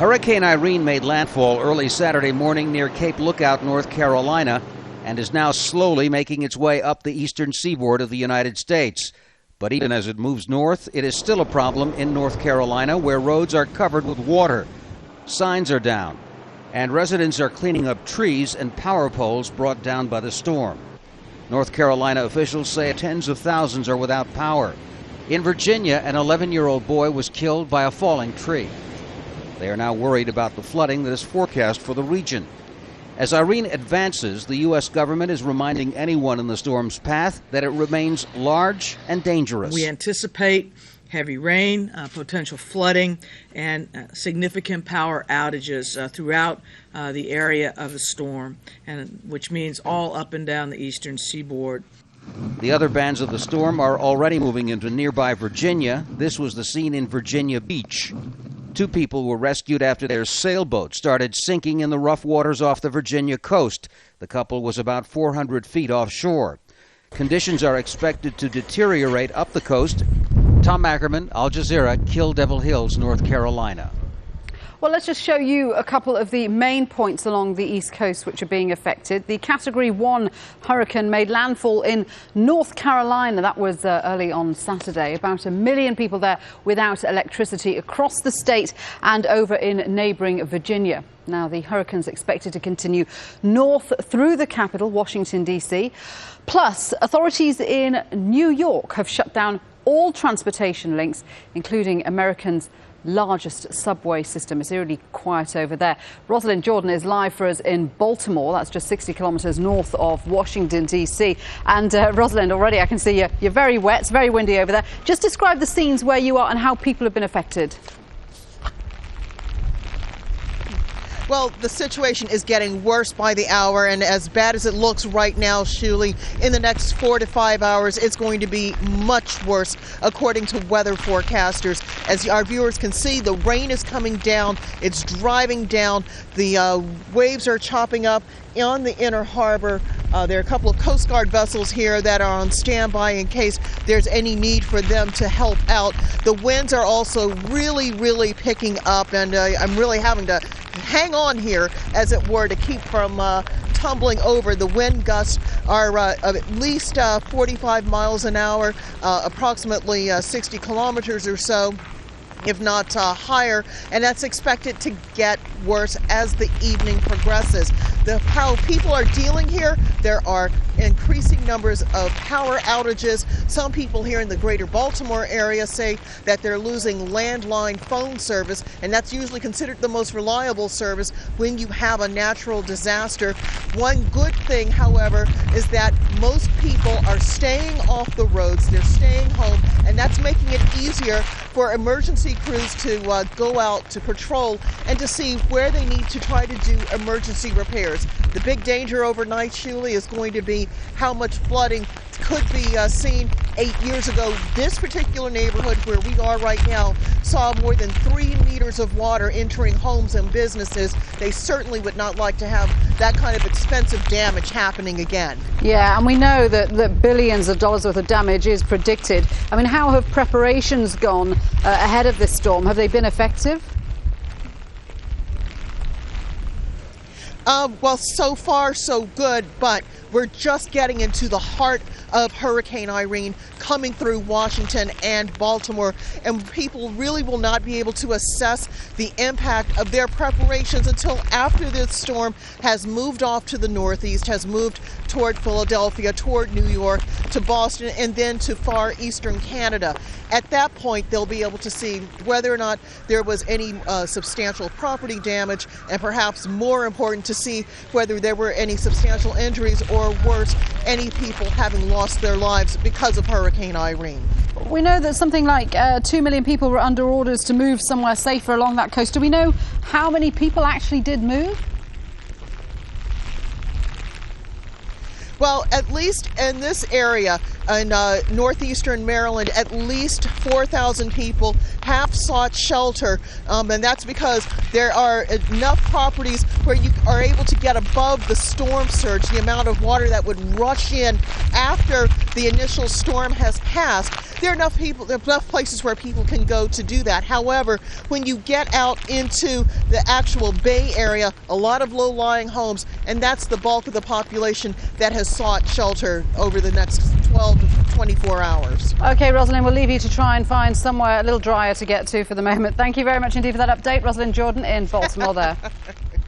Hurricane Irene made landfall early Saturday morning near Cape Lookout, North Carolina, and is now slowly making its way up the eastern seaboard of the United States. But even as it moves north, it is still a problem in North Carolina, where roads are covered with water. Signs are down, and residents are cleaning up trees and power poles brought down by the storm. North Carolina officials say tens of thousands are without power. In Virginia, an 11-year-old boy was killed by a falling tree. They are now worried about the flooding that is forecast for the region. As Irene advances, the U.S. government is reminding anyone in the storm's path that it remains large and dangerous. We anticipate heavy rain, potential flooding, and significant power outages throughout the area of the storm, and which means all up and down the eastern seaboard. The other bands of the storm are already moving into nearby Virginia. This was the scene in Virginia Beach. 2 people were rescued after their sailboat started sinking in the rough waters off the Virginia coast. The couple was about 400 feet offshore. Conditions are expected to deteriorate up the coast. Tom Ackerman, Al Jazeera, Kill Devil Hills, North Carolina. Well, let's just show you a couple of the main points along the east coast which are being affected. The Category 1 hurricane made landfall in North Carolina. That was early on Saturday. About 1 million people there without electricity across the state and over in neighbouring Virginia. Now, the hurricane's expected to continue north through the capital, Washington, D.C. Plus, authorities in New York have shut down all transportation links, including Americans' largest subway system. It's really quiet over there. Rosalind Jordan is live for us in Baltimore. That's just 60 kilometres north of Washington, D.C. And Rosalind, already I can see you're very wet. It's very windy over there. Just describe the scenes where you are and how people have been affected. Well, the situation is getting worse by the hour, and as bad as it looks right now, Shuli, in the next 4 to 5 hours, it's going to be much worse, according to weather forecasters. As our viewers can see, the rain is coming down. It's driving down. The waves are chopping up on the inner harbor. There are a couple of Coast Guard vessels here that are on standby in case there's any need for them to help out. The winds are also really picking up, and I'm really having to hang on here, as it were, to keep from tumbling over. The wind gusts are at least 45 miles an hour, approximately 60 kilometers or so, if not higher, and that's expected to get worse as the evening progresses. How people are dealing here, there are increasing numbers of power outages. Some people here in the greater Baltimore area say that they're losing landline phone service, and that's usually considered the most reliable service when you have a natural disaster. One good thing, however, is that most people are staying off the roads. They're staying home, and that's making it easier for emergency crews to go out to patrol and to see where they need to try to do emergency repairs. The big danger overnight, Shuli, is going to be how much flooding could be seen 8 years ago. This particular neighborhood where we are right now saw more than 3 meters of water entering homes and businesses. They certainly would not like to have that kind of expensive damage happening again. Yeah, and we know that billions of dollars worth of damage is predicted. I mean, how have preparations gone ahead of this storm? Have they been effective? Well, so far so good, but we're just getting into the heart of Hurricane Irene coming through Washington and Baltimore, and people really will not be able to assess the impact of their preparations until after this storm has moved off to the northeast, has moved toward Philadelphia, toward New York, to Boston, and then to far eastern Canada. At that point, they'll be able to see whether or not there was any substantial property damage, and perhaps more important, to see whether there were any substantial injuries, or worse, any people having lost their lives because of Hurricane Irene. We know that something like 2 million people were under orders to move somewhere safer along that coast. Do we know how many people actually did move? Well, at least in this area, northeastern Maryland, at least 4,000 people have sought shelter, and that's because there are enough properties where you are able to get above the storm surge, the amount of water that would rush in after the initial storm has passed. There are enough places where people can go to do that. However, when you get out into the actual Bay Area, a lot of low-lying homes, and that's the bulk of the population that has sought shelter over the next 12 to 24 hours. OK, Rosalind, we'll leave you to try and find somewhere a little drier to get to for the moment. Thank you very much indeed for that update. Rosalind Jordan in Baltimore there.